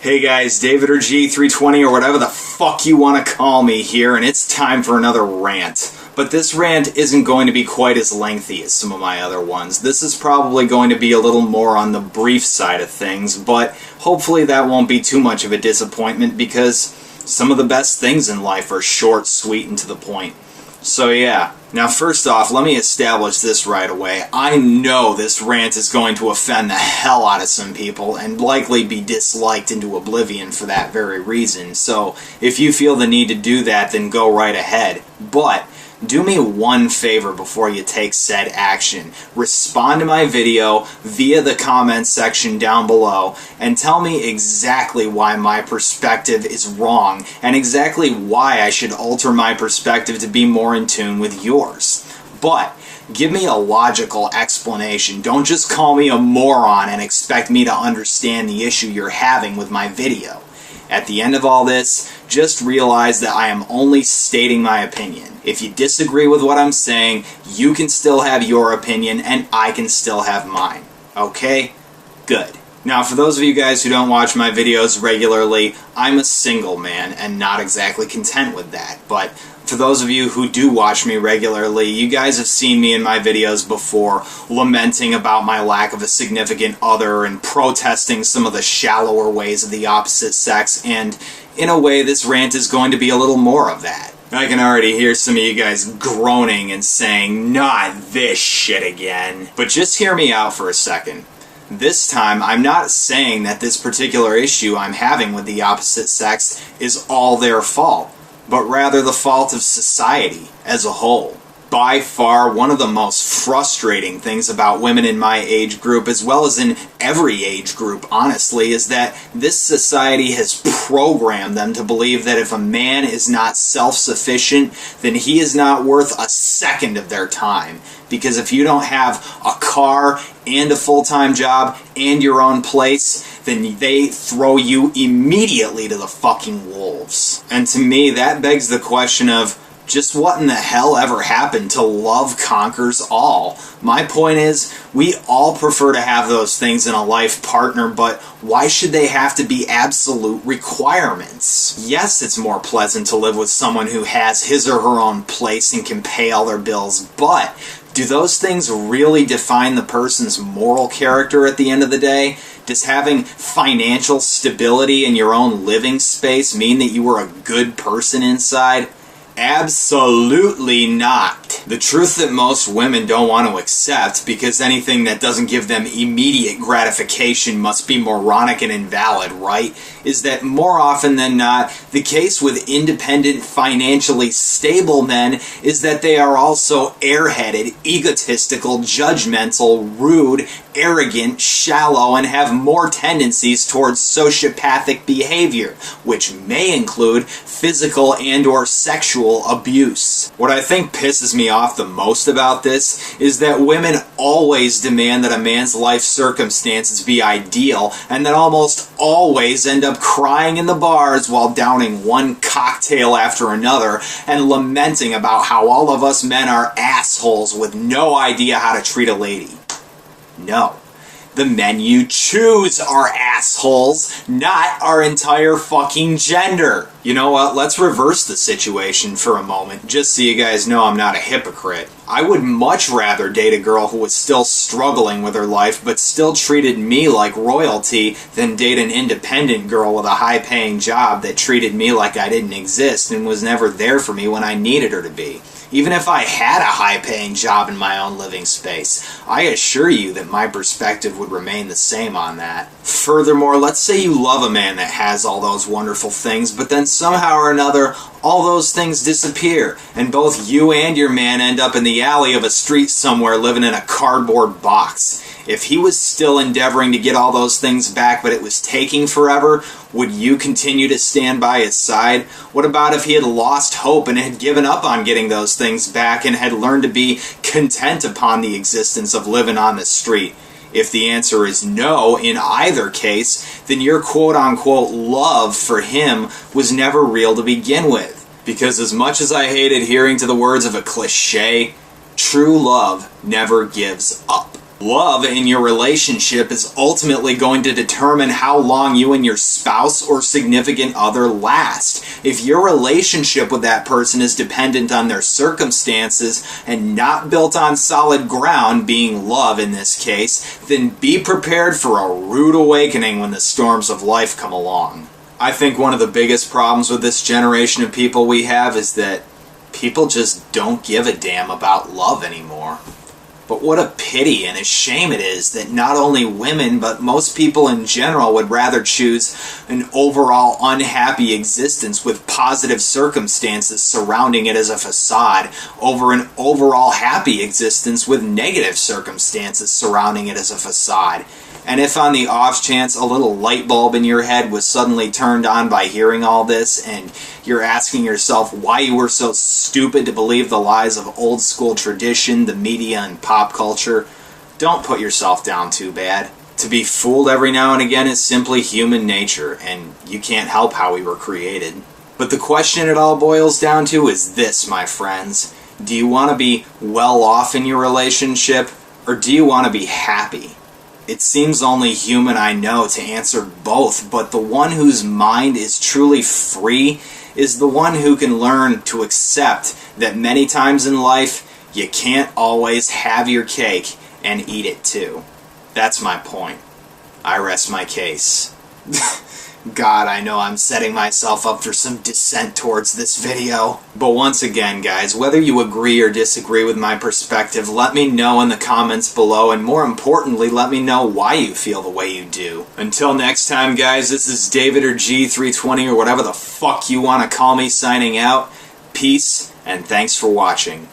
Hey guys, David or G320 or whatever the fuck you want to call me here, and it's time for another rant. But this rant isn't going to be quite as lengthy as some of my other ones. This is probably going to be a little more on the brief side of things, but hopefully that won't be too much of a disappointment because some of the best things in life are short, sweet, and to the point. So yeah. Now first off, let me establish this right away. I know this rant is going to offend the hell out of some people and likely be disliked into oblivion for that very reason. So if you feel the need to do that, then go right ahead. But do me one favor before you take said action. Respond to my video via the comments section down below and tell me exactly why my perspective is wrong and exactly why I should alter my perspective to be more in tune with yours. But give me a logical explanation. Don't just call me a moron and expect me to understand the issue you're having with my video. At the end of all this, just realize that I am only stating my opinion. If you disagree with what I'm saying, you can still have your opinion and I can still have mine. Okay? Good. Now, for those of you guys who don't watch my videos regularly, I'm a single man and not exactly content with that. But for those of you who do watch me regularly, you guys have seen me in my videos before lamenting about my lack of a significant other and protesting some of the shallower ways of the opposite sex, and in a way this rant is going to be a little more of that. I can already hear some of you guys groaning and saying, "Not this shit again." But just hear me out for a second. This time, I'm not saying that this particular issue I'm having with the opposite sex is all their fault, but rather the fault of society as a whole. By far, one of the most frustrating things about women in my age group, as well as in every age group, honestly, is that this society has programmed them to believe that if a man is not self-sufficient, then he is not worth a second of their time. Because if you don't have a car and a full-time job and your own place, then they throw you immediately to the fucking wolves. And to me, that begs the question of, just what in the hell ever happened to love conquers all? My point is, we all prefer to have those things in a life partner, but why should they have to be absolute requirements? Yes, it's more pleasant to live with someone who has his or her own place and can pay all their bills, but do those things really define the person's moral character at the end of the day? Does having financial stability in your own living space mean that you are a good person inside? Absolutely not. The truth that most women don't want to accept, because anything that doesn't give them immediate gratification must be moronic and invalid, right? Is that more often than not, the case with independent, financially stable men is that they are also airheaded, egotistical, judgmental, rude, arrogant, shallow, and have more tendencies towards sociopathic behavior, which may include physical and or sexual abuse. What I think pisses me off the most about this is that women always demand that a man's life circumstances be ideal, and that almost always end up crying in the bars while downing one cocktail after another and lamenting about how all of us men are assholes with no idea how to treat a lady. No. The men you choose are assholes, not our entire fucking gender. You know what? Let's reverse the situation for a moment, just so you guys know I'm not a hypocrite. I would much rather date a girl who was still struggling with her life but still treated me like royalty than date an independent girl with a high-paying job that treated me like I didn't exist and was never there for me when I needed her to be. Even if I had a high-paying job in my own living space, I assure you that my perspective would remain the same on that. Furthermore, let's say you love a man that has all those wonderful things, but then somehow or another, all those things disappear, and both you and your man end up in the alley of a street somewhere living in a cardboard box. If he was still endeavoring to get all those things back, but it was taking forever, would you continue to stand by his side? What about if he had lost hope and had given up on getting those things back and had learned to be content upon the existence of living on the street? If the answer is no in either case, then your quote-unquote love for him was never real to begin with. Because as much as I hated hearing to the words of a cliche, true love never gives up. Love in your relationship is ultimately going to determine how long you and your spouse or significant other last. If your relationship with that person is dependent on their circumstances and not built on solid ground, being love in this case, then be prepared for a rude awakening when the storms of life come along. I think one of the biggest problems with this generation of people we have is that people just don't give a damn about love anymore. But what a pity and a shame it is that not only women, but most people in general would rather choose an overall unhappy existence with positive circumstances surrounding it as a facade over an overall happy existence with negative circumstances surrounding it as a facade. And if on the off chance a little light bulb in your head was suddenly turned on by hearing all this, and you're asking yourself why you were so stupid to believe the lies of old school tradition, the media, and pop culture, don't put yourself down too bad. To be fooled every now and again is simply human nature, and you can't help how we were created. But the question it all boils down to is this, my friends. Do you want to be well off in your relationship, or do you want to be happy? It seems only human, I know, to answer both, but the one whose mind is truly free is the one who can learn to accept that many times in life, you can't always have your cake and eat it too. That's my point. I rest my case. God, I know I'm setting myself up for some dissent towards this video. But once again, guys, whether you agree or disagree with my perspective, let me know in the comments below, and more importantly, let me know why you feel the way you do. Until next time, guys, this is David or G320 or whatever the fuck you want to call me signing out. Peace, and thanks for watching.